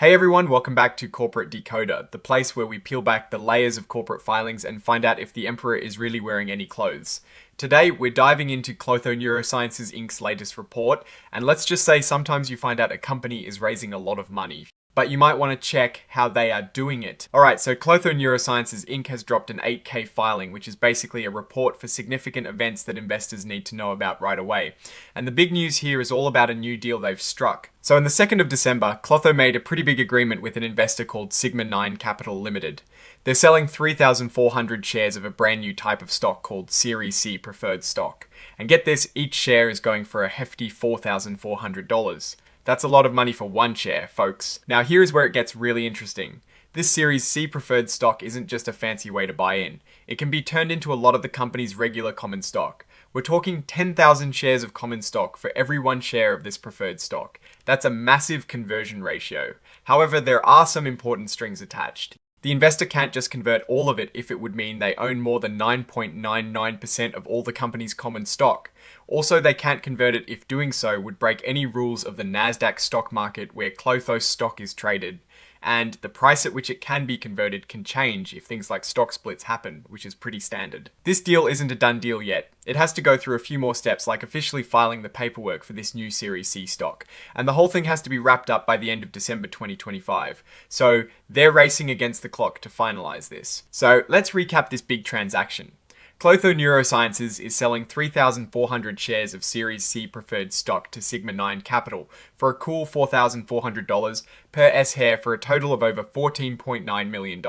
Hey everyone, welcome back to Corporate Decoder, the place where we peel back the layers of corporate filings and find out if the emperor is really wearing any clothes. Today, we're diving into Klotho Neurosciences Inc.'s latest report, and let's just say sometimes you find out a company is raising a lot of money, but you might want to check how they are doing it. Alright, so Klotho Neurosciences Inc. has dropped an 8K filing, which is basically a report for significant events that investors need to know about right away. And the big news here is all about a new deal they've struck. So on the 2nd of December, Klotho made a pretty big agreement with an investor called Sigma 9 Capital Limited. They're selling 3,400 shares of a brand new type of stock called Series C preferred stock. And get this, each share is going for a hefty $4,400. That's a lot of money for one share, folks. Now here is where it gets really interesting. This Series C preferred stock isn't just a fancy way to buy in. It can be turned into a lot of the company's regular common stock. We're talking 10,000 shares of common stock for every one share of this preferred stock. That's a massive conversion ratio. However, there are some important strings attached. The investor can't just convert all of it if it would mean they own more than 9.99% of all the company's common stock. Also, they can't convert it if doing so would break any rules of the Nasdaq stock market where Klotho stock is traded. And the price at which it can be converted can change if things like stock splits happen, which is pretty standard. This deal isn't a done deal yet. It has to go through a few more steps, like officially filing the paperwork for this new Series C stock. And the whole thing has to be wrapped up by the end of December 2025. So they're racing against the clock to finalize this. So let's recap this big transaction. Klotho Neurosciences is selling 3,400 shares of Series C preferred stock to Sigma 9 Capital for a cool $4,400 per S-share for a total of over $14.9 million.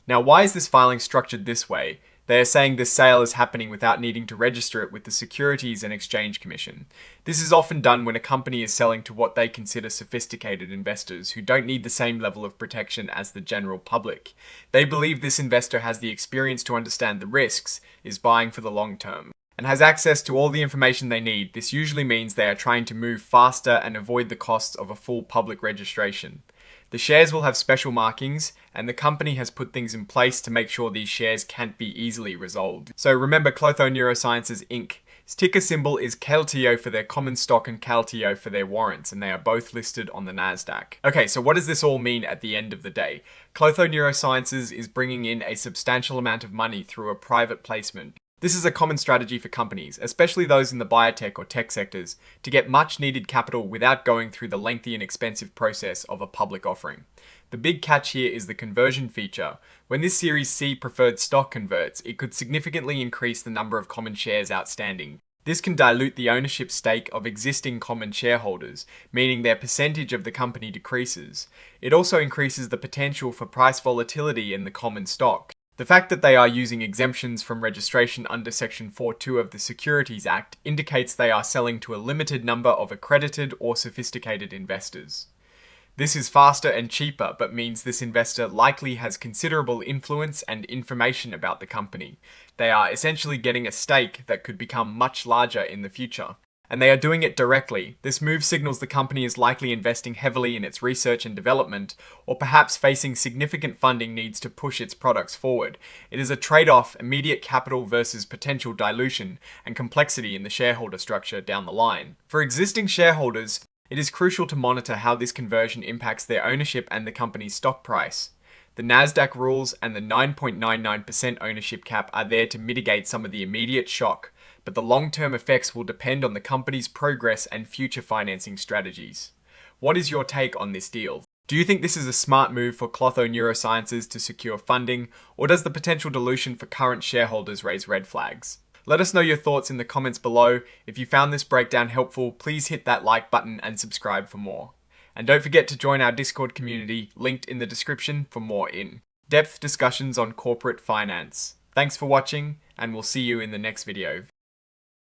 Now, why is this filing structured this way? They are saying this sale is happening without needing to register it with the Securities and Exchange Commission. This is often done when a company is selling to what they consider sophisticated investors who don't need the same level of protection as the general public. They believe this investor has the experience to understand the risks, is buying for the long term, and has access to all the information they need. This usually means they are trying to move faster and avoid the costs of a full public registration. The shares will have special markings, and the company has put things in place to make sure these shares can't be easily resolved. So remember Klotho Neurosciences Inc. Its ticker symbol is KLTO for their common stock and KLTO for their warrants, and they are both listed on the Nasdaq. Okay, so what does this all mean at the end of the day? Klotho Neurosciences is bringing in a substantial amount of money through a private placement. This is a common strategy for companies, especially those in the biotech or tech sectors, to get much needed capital without going through the lengthy and expensive process of a public offering. The big catch here is the conversion feature. When this Series C preferred stock converts, it could significantly increase the number of common shares outstanding. This can dilute the ownership stake of existing common shareholders, meaning their percentage of the company decreases. It also increases the potential for price volatility in the common stock. The fact that they are using exemptions from registration under Section 4.2 of the Securities Act indicates they are selling to a limited number of accredited or sophisticated investors. This is faster and cheaper, but means this investor likely has considerable influence and information about the company. They are essentially getting a stake that could become much larger in the future. And they are doing it directly. This move signals the company is likely investing heavily in its research and development, or perhaps facing significant funding needs to push its products forward. It is a trade-off, immediate capital versus potential dilution, and complexity in the shareholder structure down the line. For existing shareholders, it is crucial to monitor how this conversion impacts their ownership and the company's stock price. The Nasdaq rules and the 9.99% ownership cap are there to mitigate some of the immediate shock, but the long-term effects will depend on the company's progress and future financing strategies. What is your take on this deal? Do you think this is a smart move for Klotho Neurosciences to secure funding, or does the potential dilution for current shareholders raise red flags? Let us know your thoughts in the comments below. If you found this breakdown helpful, please hit that like button and subscribe for more. And don't forget to join our Discord community, linked in the description for more in-depth discussions on corporate finance. Thanks for watching, and we'll see you in the next video.